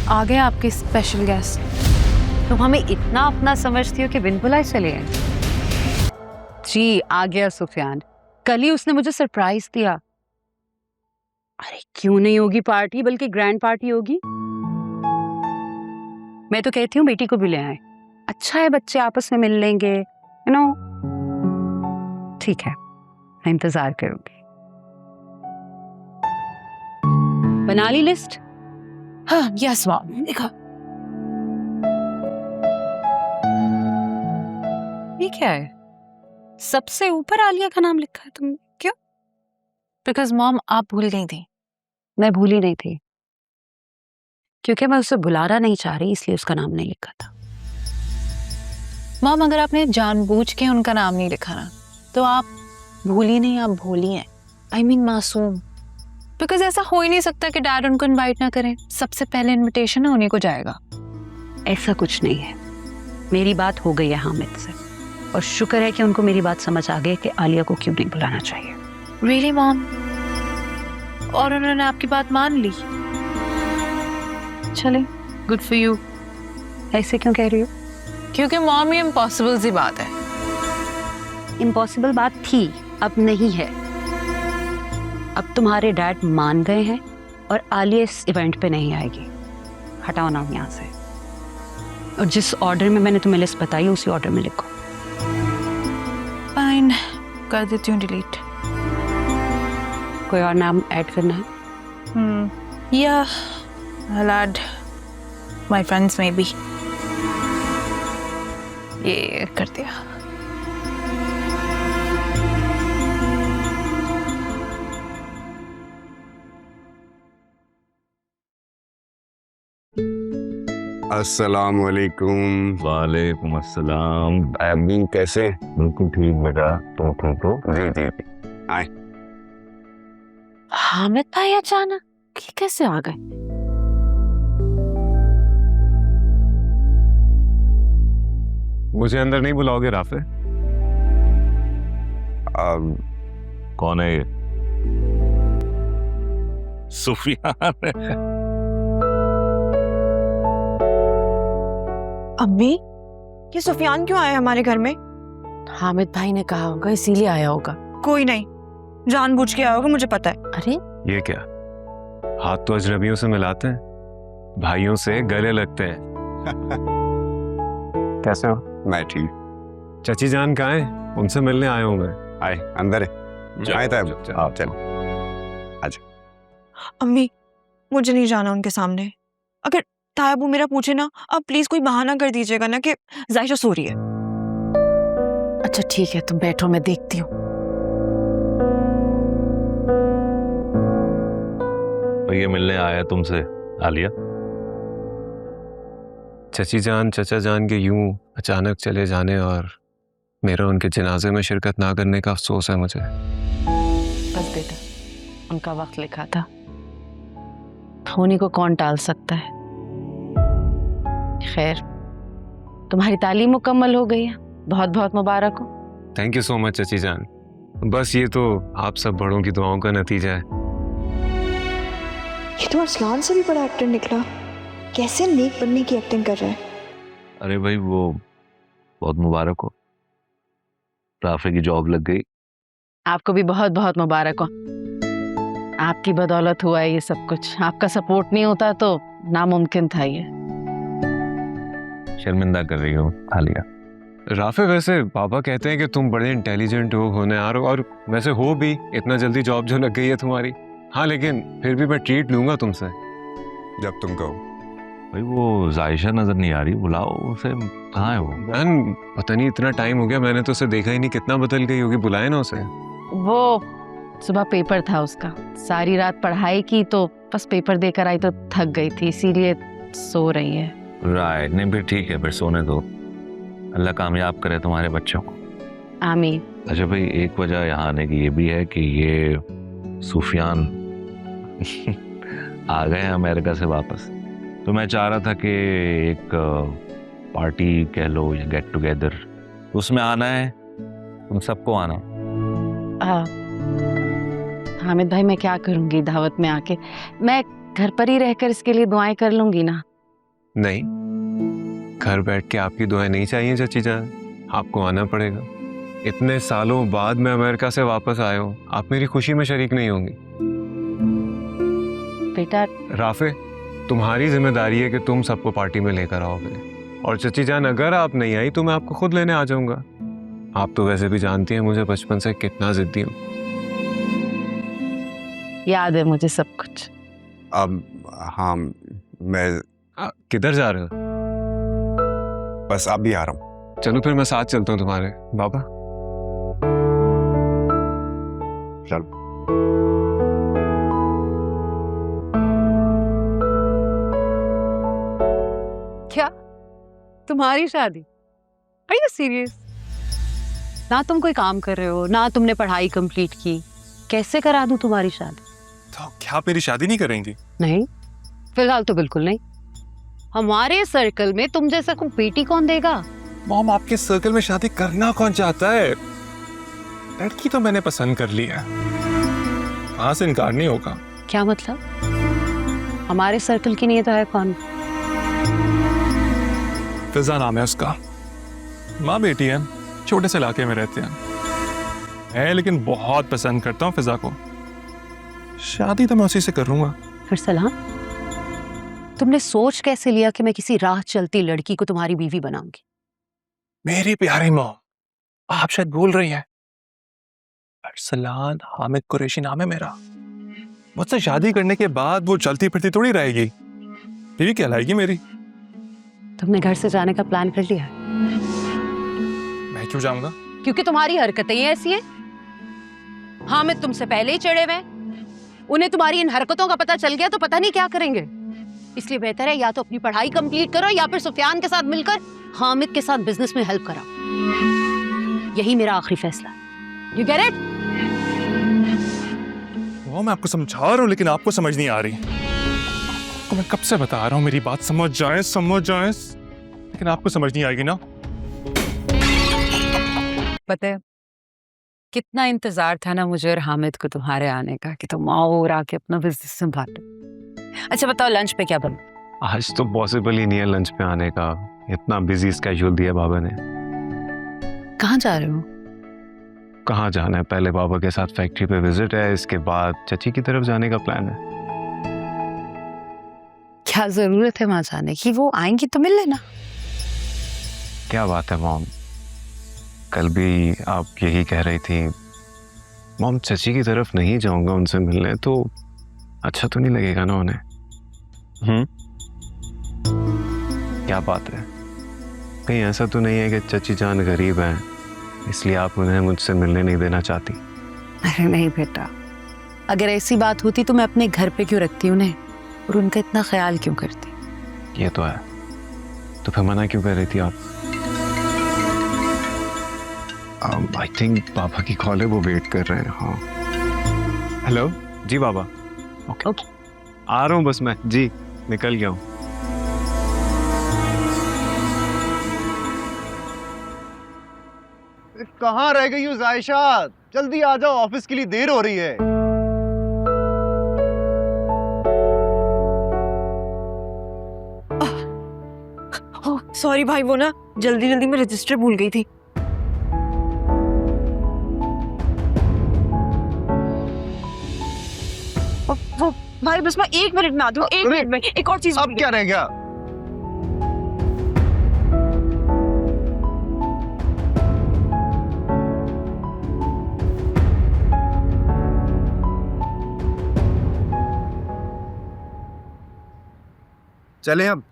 आ गए आपके special guest. तुम हमें इतना अपना समझती हो कि बिन बुलाए चले आए? जी आ गया सुफियान, कल ही उसने मुझे सरप्राइज दिया। अरे क्यों नहीं होगी पार्टी, बल्कि ग्रैंड पार्टी होगी। मैं तो कहती हूँ बेटी को भी ले आए, अच्छा है बच्चे आपस में मिल लेंगे, यू नो। ठीक है, मैं इंतजार करूंगी। बना ली लिस्ट? हाँ यस मॉम, देखा ये क्या है, सबसे ऊपर आलिया का नाम लिखा है तुमने, क्यों? बिकॉज मॉम आप भूल गई थी। मैं भूली नहीं थी, क्योंकि मैं उसे बुलाना नहीं चाह रही, इसलिए उसका नाम नहीं लिखा था। मॉम अगर आपने जानबूझ के उनका नाम नहीं लिखा ना, तो आप भूली नहीं, आप भोली हैं। आई मीन मासूम। बिकॉज ऐसा हो ही नहीं सकता कि डैड उनको इनवाइट ना करें। सबसे पहले इनविटेशन ना उन्हीं को जाएगा। ऐसा कुछ नहीं है, मेरी बात हो गई है हामिद से, और शुक्र है कि उनको मेरी बात समझ आ गई कि आलिया को क्यों नहीं बुलाना चाहिए। Really mom? और उन्होंने आपकी बात मान ली? चले, गुड फॉर यू। ऐसे क्यों कह रही हो? क्योंकि मॉम ये इम्पॉसिबल सी बात है। इम्पॉसिबल बात थी, अब नहीं है। अब तुम्हारे डैड मान गए हैं और आलिया इस इवेंट पे नहीं आएगी। हटाओ नाम यहाँ से, और जिस ऑर्डर में मैंने तुम्हें लिस्ट बताई उसी ऑर्डर में लिखो। फाइन, कर देती हूँ डिलीट। कोई और नाम ऐड करना है? या I'll add my friends maybe। ये कर दिया। अस्सलाम वालेकुम। वालेकुम अस्सलाम। अभी कैसे? बिल्कुल ठीक बेटा, तुम ठीक हो? जी जी जी, आए। हामिद भाई अचानक ये कैसे आ गए? मुझे अंदर नहीं बुलाओगे राफे? कौन है ये? सुफियान है। अम्मी, ये सुफियान क्यों आया हमारे घर में? हामिद भाई ने कहा होगा, इसीलिए आया होगा। कोई नहीं, जानबूझ के आया होगा, मुझे पता है। अरे ये क्या, हाथ तो अजनबियों से मिलाते हैं, भाइयों से गले लगते हैं। कैसे हो? मैं ठीक। चाची जान कहाँ है? उनसे मिलने आया हूँ मैं। आए अंदर है। आए था आप, चलो आजा। अम्मी, मुझे नहीं जाना उनके सामने। अगर तायाबू मेरा पूछे ना, आप प्लीज कोई बहाना कर दीजिएगा ना कि जायशा सो रही है। अच्छा ठीक है, तुम बैठो, मैं देखती हूँ। तो ये मिलने आया तुमसे आलिया? चची जान चचा जान के यूं अचानक चले जाने और मेरा उनके जनाजे में शिरकत ना करने का अफसोस है मुझे। बस बेटा, उनका वक्त लिखा था, उन्हीं को कौन टाल सकता है। खैर, तुम्हारी तालीम मुकम्मल हो गई है, बहुत बहुत मुबारक हो। थैंक यू सो मच चची जान। बस ये तो आप सब बड़ों की दुआओं का नतीजा है। ये तो अरसलान से भी बड़ा एक्टर निकला। कैसे नेक बनने की एक्टिंग कर रहा है। अरे भाई, वो बहुत मुबारक हो, राफे की जॉब लग गई। आपको भी बहुत बहुत मुबारक हो। आपकी बदौलत हुआ है ये सब कुछ, आपका सपोर्ट नहीं होता तो नामुमकिन था ये। शर्मिंदा कर रही हो आलिया। राफे, वैसे पापा कहते हैं कि तुम बड़े इंटेलिजेंट हो, होनहार हो, और वैसे हो भी। इतना जल्दी जॉब जो लग गई है तुम्हारी। हाँ, लेकिन फिर भी मैं ट्रीट लूंगा तुमसे। जब तुम कहो। भाई वो जायशा नजर नहीं आ रही, बुलाओ उसे। कहाँ है वो? बहन, पता नहीं इतना टाइम हो गया, मैंने तो उसे देखा ही नहीं। कितना बदल गई होगी, बुलाए ना उसे। वो सुबह पेपर था उसका, सारी रात पढ़ाई की, तो बस पेपर देकर आई तो थक गई थी, इसीलिए सो रही है। राइट, नहीं फिर ठीक है, फिर सोने दो। अल्लाह कामयाब करे तुम्हारे बच्चों को। आमीन। अच्छा भाई, एक वजह यहाँ आने की ये भी है कि ये सुफियान आ गए हैं अमेरिका से वापस। तो मैं चाह रहा था कि एक पार्टी कह लो या गेट टुगेदर, उसमें आना है, तुम सबको आना है। हामिद भाई, मैं क्या करूंगी दावत में आके? मैं घर पर ही रहकर इसके लिए दुआएं कर लूंगी ना। नहीं, घर बैठ के आपकी दुआएं नहीं चाहिए चाची जान, आपको आना पड़ेगा। इतने सालों बाद मैं अमेरिका से वापस आया हूँ, आप मेरी खुशी में शरीक नहीं होंगी। बेटा राफे, तुम्हारी जिम्मेदारी है कि तुम सबको पार्टी में लेकर आओगे, और चची जान अगर आप नहीं आई तो मैं आपको खुद लेने आ जाऊंगा। आप तो वैसे भी जानती हैं मुझे बचपन से कितना जिद्दी हूँ। याद है मुझे सब कुछ। अब हाँ, मैं किधर जा रहे हो? बस अभी आ रहा हूँ। चलो फिर मैं साथ चलता हूँ तुम्हारे। बाबा चलो। क्या तुम्हारी शादी? Are you serious? ना तुम कोई काम कर रहे हो, ना तुमने पढ़ाई कंप्लीट की, कैसे करा दूं तुम्हारी शादी? तो क्या मेरी शादी नहीं करेंगी? नहीं, फिलहाल तो बिल्कुल नहीं। हमारे सर्कल में तुम जैसा कोई बेटी कौन देगा? मॉम, आपके सर्कल में शादी करना कौन चाहता है? लड़की तो मैंने पसंद कर ली है, वहां से इनकार नहीं होगा। क्या मतलब? हमारे सर्कल की नहीं तो है कौन? फिजा नाम है उसका, माँ बेटी है, छोटे से इलाके में रहते हैं। मैं लेकिन बहुत पसंद करता हूँ फिजा को, शादी तो मैं उसी से करूंगा। फिर सलाम, तुमने सोच कैसे लिया कि मैं किसी राह चलती लड़की को तुम्हारी बीवी बनाऊंगी? मेरी प्यारी मॉम, आप शायद भूल रही हैं, अरसलान हामिद कुरैशी नाम है मेरा। मुझसे शादी करने के बाद वो चलती फिरती थोड़ी रहेगी, बीवी कहलाएगी मेरी। तुमने घर से जाने का प्लान कर लिया है? मैं क्यों जाऊंगा? क्योंकि तुम्हारी हरकतें ही ऐसी हैं। हामिद तुमसे पहले ही चढ़े हुए, उन्हें तुम्हारी इन हरकतों का पता चल गया तो पता नहीं क्या करेंगे। इसलिए बेहतर है या तो अपनी पढ़ाई कंप्लीट करो या फिर सुफियान के साथ मिलकर हामिद के साथ बिजनेस में हेल्प कराओ। यही मेरा आखिरी फैसला। You get it? वो मैं आपको समझा रहा हूँ लेकिन आपको समझ नहीं आ रही। आपको मैं कब से बता रहा हूँ मेरी बात समझ जाए, लेकिन आपको समझ नहीं आएगी ना। पता है कितना इंतजार था ना मुझे और हामिद को तुम्हारे आने का कि तुम आओ और आके अपना बिजनेस संभालो। अच्छा बताओ लंच पे क्या बना? आज तो पॉसिबल ही नहीं है लंच पे आने का, इतना बिजी स्केड्यूल दिया बाबा ने। कहाँ जा रहे हो? कहाँ जाना है, पहले बाबा के साथ फैक्ट्री पे विजिट है, इसके बाद चची की तरफ जाने का प्लान है। क्या जरूरत है वहां जाने की? वो आएंगी तो मिल लेना। क्या बात है मॉम, कल भी आप यही कह रही थी। मॉम चची की तरफ नहीं जाऊंगा उनसे मिलने तो अच्छा तो नहीं लगेगा ना उन्हें? क्या बात है, कहीं ऐसा तो नहीं है कि चची जान गरीब है इसलिए आप उन्हें मुझसे मिलने नहीं देना चाहती? अरे नहीं बेटा, अगर ऐसी बात होती तो मैं अपने घर पे क्यों रखती उन्हें और उनका इतना ख्याल क्यों करती? ये तो है, तो फिर मना क्यों कर रही थी आप? आई थिंक पापा की कॉल है, वो वेट कर रहे हैं। हाँ हेलो जी बाबा। ओके आ रहा हूँ बस मैं, जी निकल गया हूँ। कहाँ रह गई हो जायशा? जल्दी आ जाओ, ऑफिस के लिए देर हो रही है। सॉरी भाई, वो ना जल्दी जल्दी में रजिस्टर भूल गई थी। वो भाई बस मैं 1 मिनट में आ दूँ, 1 मिनट में। एक और चीज अब क्या रह गया? चले अब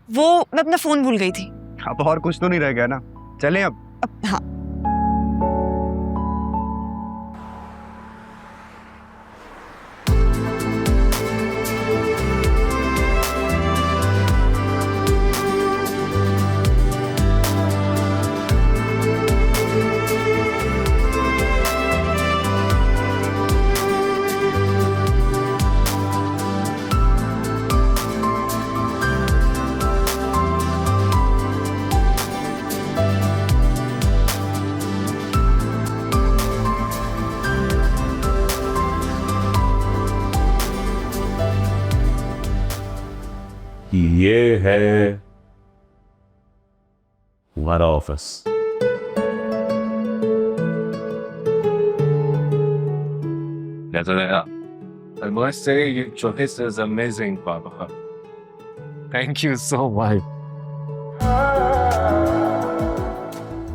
वो मैं अपना फोन भूल गई थी। अब और कुछ तो नहीं रह गया ना? चले अब हाँ। कि ये है हमारा ऑफिस। कैसा लगा? I must say your choice is amazing, Papa. Thank you so much.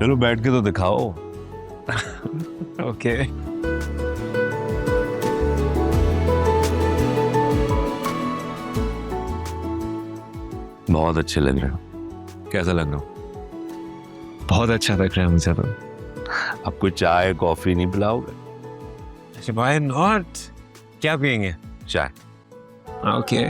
चलो बैठ के तो दिखाओ। ओके बहुत अच्छे लग रहे हो। कैसा लग रहा हूँ? बहुत अच्छा लग रहा है मुझे तो। आपको चाय कॉफी नहीं पिलाओगे? Why not? क्या पियेंगे? चाय। ओके